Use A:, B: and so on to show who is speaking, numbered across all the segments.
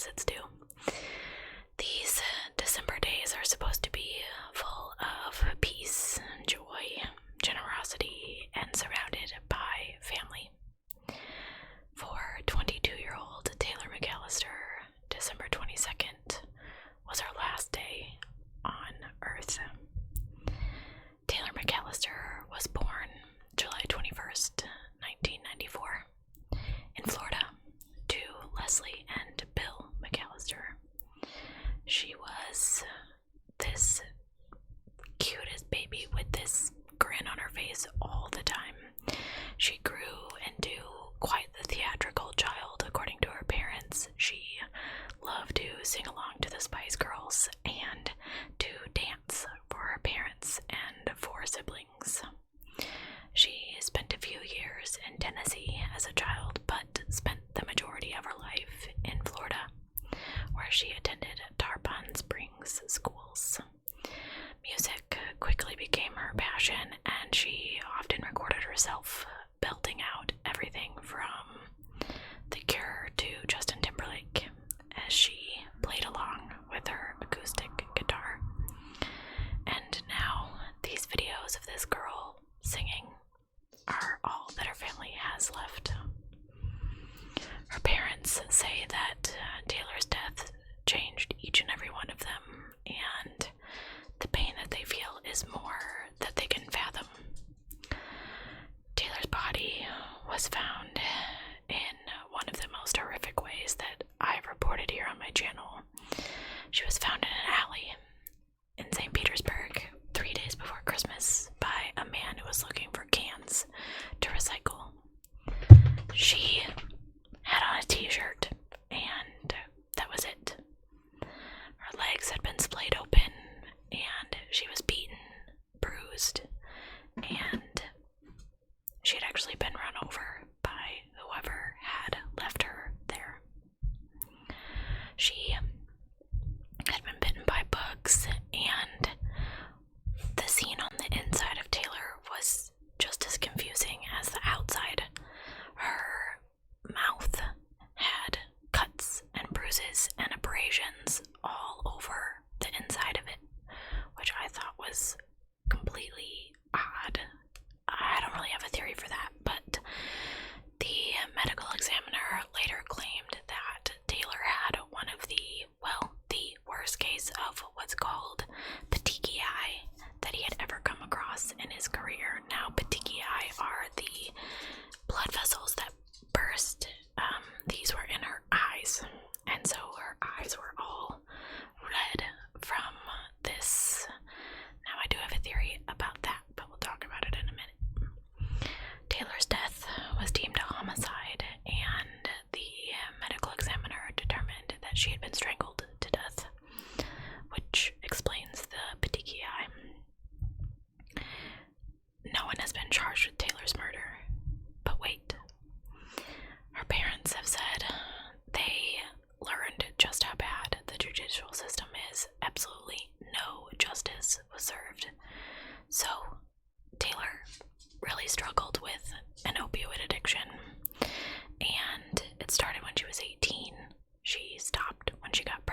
A: it's due. These December days are supposed to be full of peace, joy, generosity, and surrounded by family. For 22-year-old Taylor McAllister, December 22nd was her last day on Earth. Taylor McAllister was born July 21st, 1994, in Florida, to Leslie and Bill McAllister. She was this cutest baby with this grin on her face all the time. She grew into quite the theatrical child, according to her parents. She loved to sing along to the Spice Girls and to dance for her parents and for siblings. She spent a few years in Tennessee as a child, but spent the majority of her life in Florida, where she attended Tarpon Springs schools. Music quickly became her passion, and she often recorded herself belting out everything from The Cure to Justin Timberlake as she played along with her acoustic guitar. And now these videos of this girl singing are all that her family has left. Her parents say that Taylor's death changed each and every one of them, and the pain that they feel is more that they can fathom. Taylor's body was found in one of the most horrific ways that I've reported here on my channel. She was found in an alley in St. Petersburg 3 days before Christmas by a man who was looking for cans to recycle. She had on a t-shirt, and that was it. Her legs had been splayed open, and she was beaten, bruised, and she had actually been run over by whoever had left her there. She had been bitten by bugs, and the scene on the inside of Taylor was just as confusing as the outside. Her mouth had cuts and bruises and abrasions all over the inside of it, which I thought was completely odd. I don't really have a theory for that, but the medical examiner later claimed that Taylor had one of the worst case of what's called petechiae that he had ever come across in his career. Now, petechiae are the blood vessels that burst. These were in her eyes, and so her eyes were all red from this. Now, I do have a theory about that, but we'll talk about it in a minute. Taylor's death was deemed a homicide, and the medical examiner determined that she had been strangled to death, which explains the petechiae. No one has been charged with Taylor's murder, but wait. Her parents have said they learned just how bad the judicial system is. Absolutely no justice was served. So, Taylor really struggled with an opioid addiction, and it started when she was 18. She stopped when she got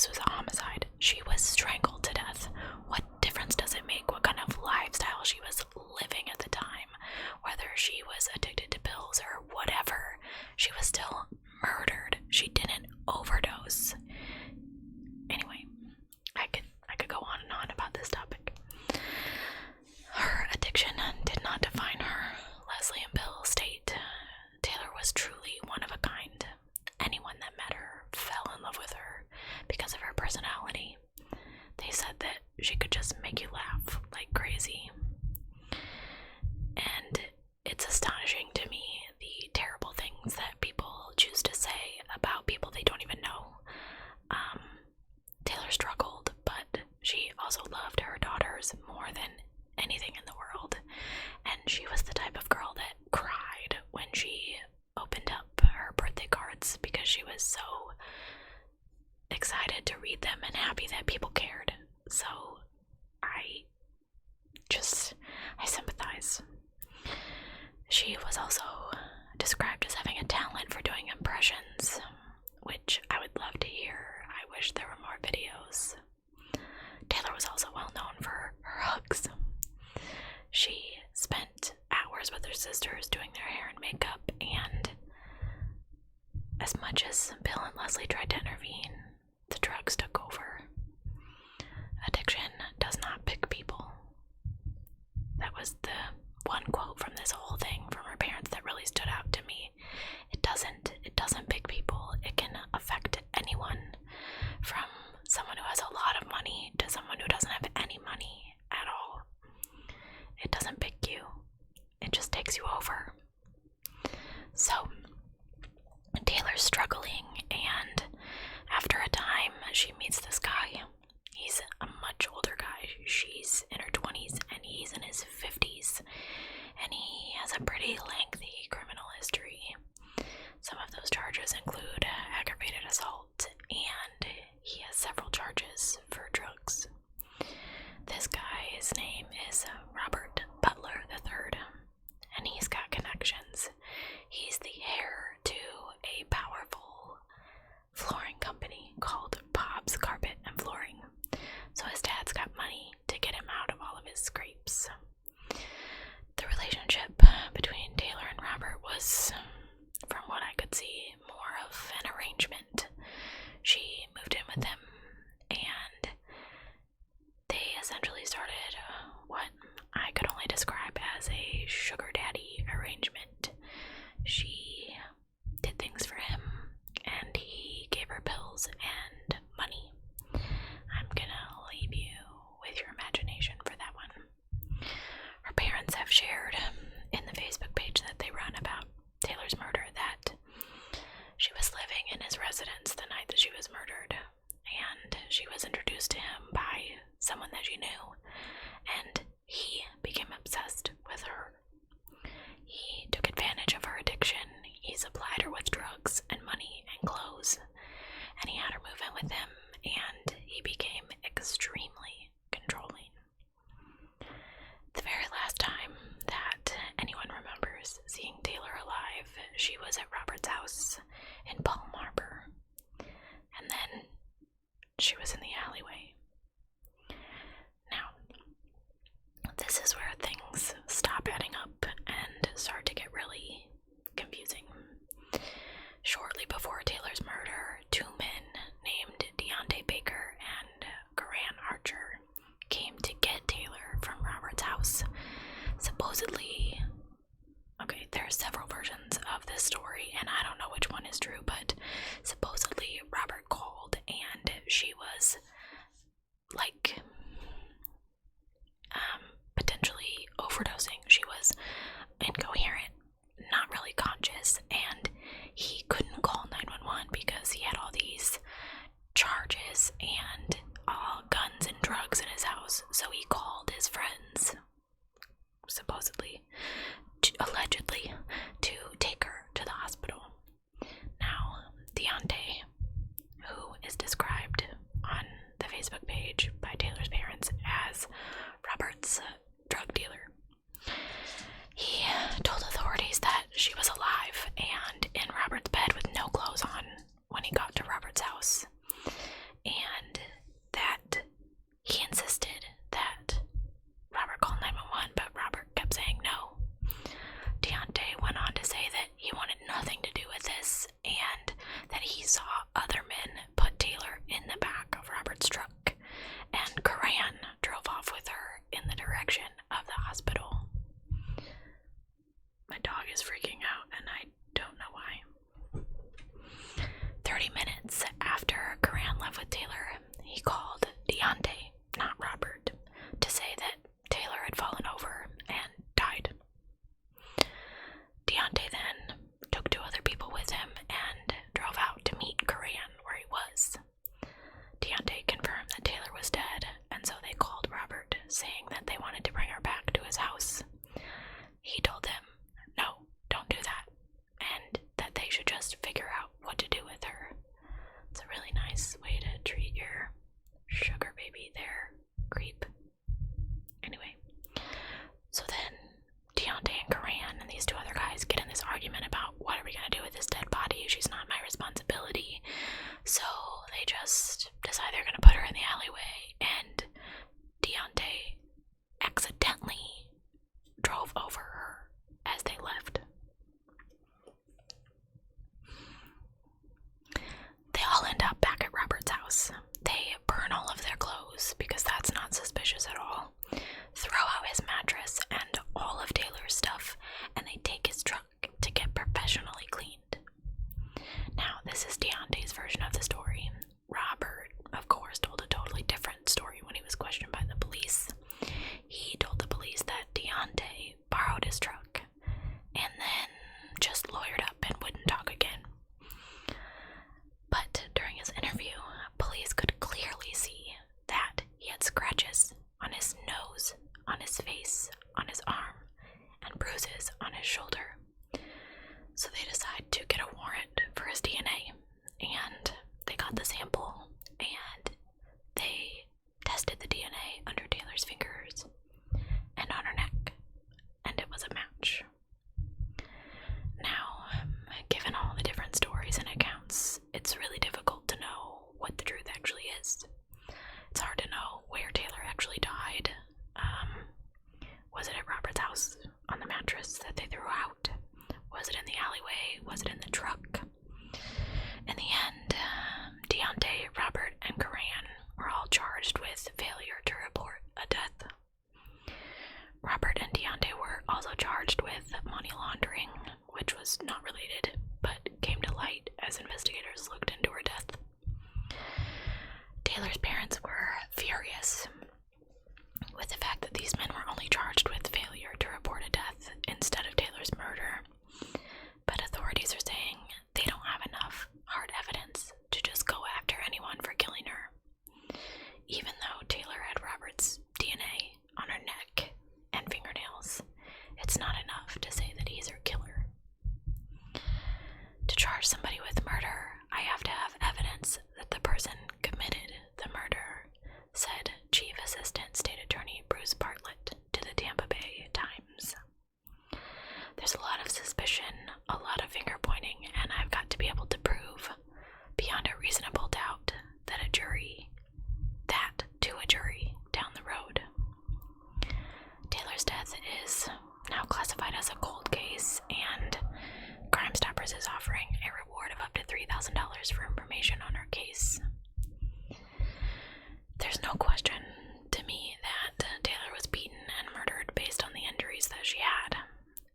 A: this was a homicide. She was strangled to death. What difference does it make what kind of lifestyle she was living at the time? Whether she was addicted to pills or whatever, she was still murdered. She didn't overdose. Anyway, I could go on and on about this topic. Her addiction did not define her. Leslie and Bill state Taylor was truly one of a kind. Anyone that met her fell in love with her because of her personality. They said that she could just make you laugh like crazy. And it's astonishing to me the terrible things that people choose to say about people they don't even know. Taylor struggled, but she also loved her daughters more than anything in the world. And she was the type of girl that cried when she opened up her birthday cards because she was so excited to read them and happy that people cared. So I sympathize. She was also described as having a talent for doing impressions, which I would love to hear. I wish there were more videos. Taylor was also well known for her hugs. She spent hours with her sisters doing their hair and makeup, and as much as Bill and Leslie tried to intervene, the drugs took over. Addiction does not pick people. That was the one quote from this whole thing from her parents that really stood out to me. It doesn't pick people. It can affect anyone, from someone who has a lot of money to someone who doesn't have any money at all. It doesn't pick you. It just takes you over. So Taylor's struggling, and after a time she meets this guy. He's a much older guy. She's in her 20s and he's in his 50s, and he has a pretty lengthy criminal history. Some of those charges include aggravated assault, and he has several charges for drugs. This guy's name is Robert Butler III, and he's got connections. He's the heir to a powerful flooring company called Bob's Carpet and Flooring. So his dad's got money to get him out of all of his scrapes. The relationship between Taylor and Robert was, from what I could see, more of an arrangement. She moved in with him, and they essentially started what I could only describe as a sugar daddy arrangement. She did things for him, and he gave her pills and money. I'm gonna leave you with your imagination for that one. Her parents have shared in the Facebook page that they run about Taylor's murder that she was living in his residence the night that she was murdered, and she was introduced to him by someone that she knew, and he became obsessed with her. He took advantage of her addiction. He supplied her with drugs and money and clothes, and he had her move in with him, and he became extremely controlling. The very last time that anyone remembers seeing Taylor alive, she was at Robert's house in Palm Harbor, and then she was in the alleyway. Now, this is where things stop adding up and start to get really confusing. Shortly before Taylor's murder, two men named Deontay Baker and Garan Archer came to get Taylor from Robert's house. Supposedly, okay, there are several versions of this story, and I don't know which one is true, but supposedly Robert called and she was the sample and they tested the DNA under Taylor's fingers and on her neck, and it was a match. Now, given all the different stories and accounts, it's really difficult to know what the truth actually is. It's hard to know where Taylor actually died. Was it at Robert's house on the mattress that they threw out? Was it in the alleyway? Was it in the truck? In the end, Deontay, Robert, and Karan were all charged with failure to report a death. Robert and Deontay were also charged with money laundering, which was not related, but came to light as investigators looked into her death. Taylor's parents were furious with the fact that these men were only charged with failure to report a death instead of Taylor's murder, but authorities are saying they don't have enough hard evidence to just go after anyone for killing her. Even though Taylor had Robert's DNA on her neck and fingernails, it's not enough to say that he's her killer. To charge somebody with murder, I have to have evidence that the person committed the murder, said Chief Assistant State Attorney Bruce Bartlett to the Tampa Bay Times. There's a lot of suspicion, a lot of finger pointing, and I've got to be able to prove beyond a reasonable doubt that to a jury down the road. Taylor's death is now classified as a cold case, and Crime Stoppers is offering a reward of up to $3,000 for information on her case. There's no question to me that Taylor was beaten and murdered based on the injuries that she had,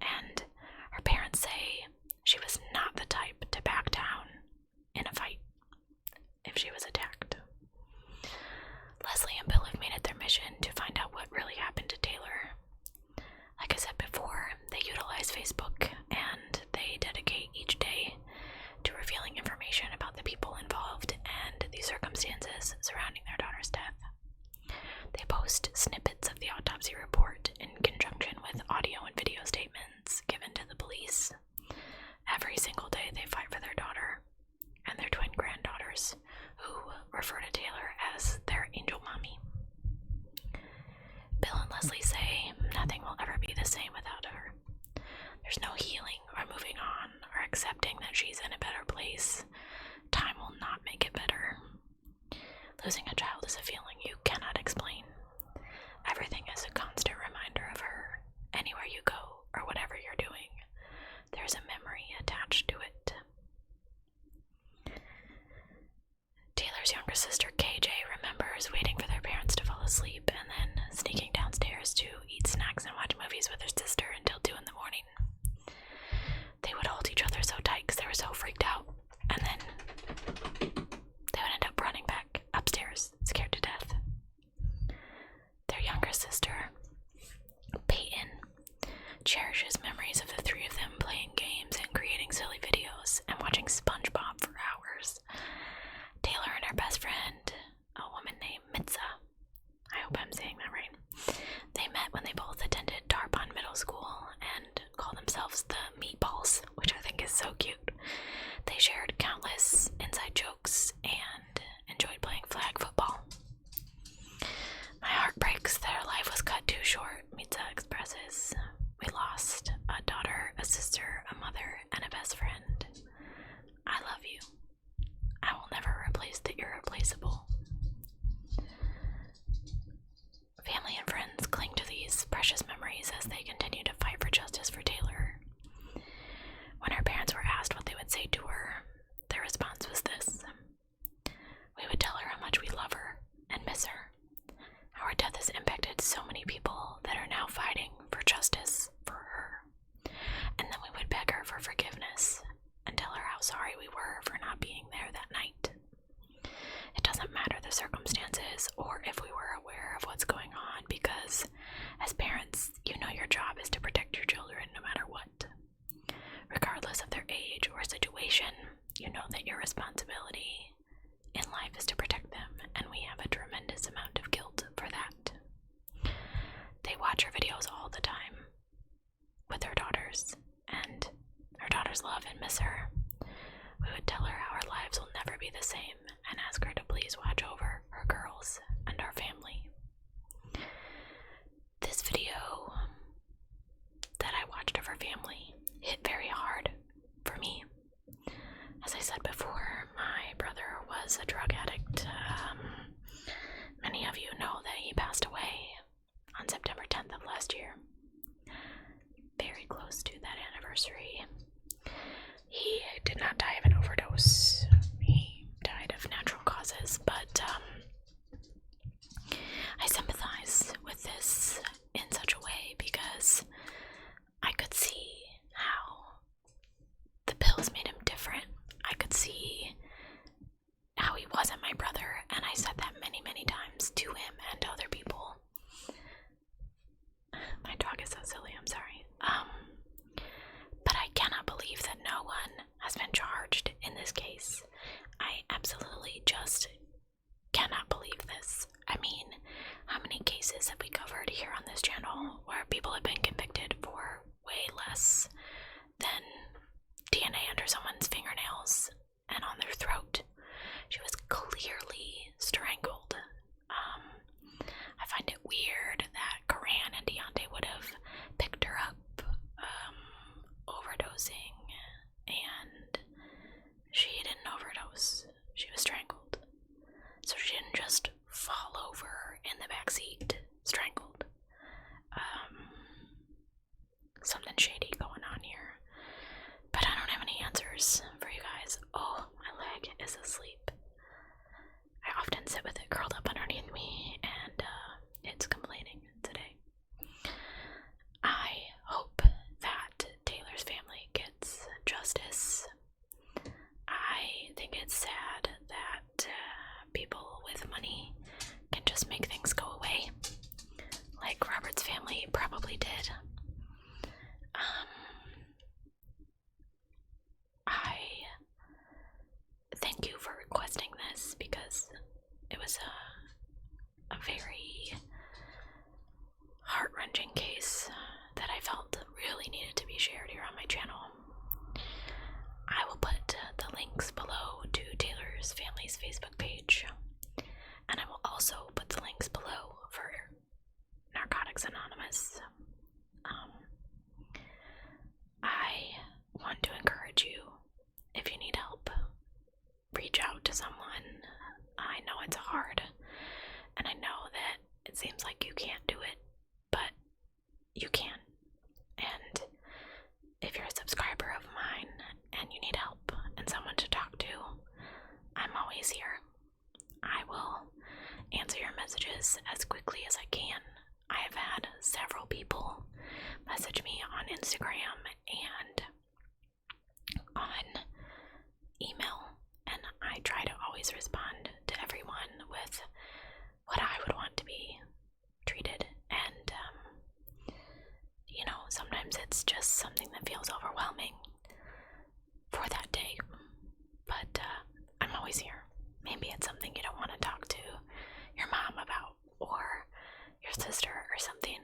A: and her parents say she was not the type to back down in a fight if she was attacked. Leslie and Bill have made it their mission to find out what really happened to Taylor. Like I said before, they utilize Facebook and they dedicate each day to revealing information about the people involved and the circumstances surrounding their daughter's death. They post snippets of the autopsy report in conjunction with audio and video statements given to the police. Every single day they fight for their daughter and their twin granddaughters, who refer to Taylor as their angel mommy. Bill and Leslie say nothing will ever be the same without her. There's no healing or moving on or accepting that she's in a better place. Time will not make it better. Losing a child is a feeling you cannot explain. Everything is a constant reminder of her. Anywhere you go or whatever you're doing, there's a memory attached to it. Taylor's younger sister KJ remembers waiting for their parents to fall asleep and then sneaking downstairs to eat snacks and watch movies with her sister until 2 in the morning. They would hold each other so tight because they were so freaked out, and then they would end up running back upstairs, scared to death. Their younger sister, Peyton, cherishes memories of the three of them playing games and creating silly videos and watching SpongeBob for hours. Taylor and her best friend, a woman named Mitza, I hope I'm saying that right, they met when they both attended Tarpon Middle School and call themselves the Meatballs, which I think is so cute. They shared countless inside jokes and enjoyed playing flag football. My heart breaks that her life was cut too short, Mitza expresses. We lost a daughter, a sister, a mother, and a best friend. I love you. I will never replace the irreplaceable. Family and friends cling to these precious memories as they continue to fight for justice for Taylor. When her parents were asked what they would say to her, their response was this: we would tell her how much we love her and miss her, how her death has impacted so many people that are now fighting for justice for her, and then we would beg her for forgiveness and tell her how sorry we were for not being there that night. It doesn't matter the circumstances or if we were aware of what's going on, because as parents, you know your job is to protect your children no matter what. Regardless of their age or situation, you know that your responsibility in life is to protect them, and we have a tremendous amount of guilt for that. They watch her videos all the time with her daughters, and her daughters love and miss her. We would tell her how our lives will never be the same and was a drug addict. Many of you know that he passed away on September 10th of last year. Very close to that anniversary. He did not die of an overdose. He died of natural causes, but I sympathize with this in such a way because I could see how the pills made him different. I could see how he wasn't my brother, and I said that many, many times to him and to other people. My dog is so silly, I'm sorry. But I cannot believe that no one has been charged in this case. I absolutely just cannot believe this. I mean, how many cases have we covered here on this channel where people have been convicted for way less than DNA under someone's fingernails and on their throat? She was clearly strangled. I find it weird that Karan and Deontay would have picked her up overdosing, and she didn't overdose. She was strangled. So she didn't just fall over in the backseat, strangled. Something shady going on here. But I don't have any answers for you guys. Oh, my leg is asleep. I often sit with it curled up underneath me, and it's complaining today. I hope that Taylor's family gets justice. I think it's sad that people with money can just make things go away, like Robert's family probably did. I thank you for requesting this because it was a very heart-wrenching case that I felt really needed to be shared here on my channel. I will put the links below to Taylor's family's Facebook page, and I will also put the links below for Narcotics Anonymous. I want to encourage you, if you need help, reach out to someone. I know it's hard, and I know that it seems like you can't do it, but you can. And if you're a subscriber of mine and you need help and someone to talk to, I'm always here. I will answer your messages as quickly as I can. I have had several people message me on Instagram and on email, and I try to always respond to everyone with what I would want to be treated. And sometimes it's just something that feels overwhelming for that day, but I'm always here. Maybe it's something you don't want to talk to your mom about or your sister or something.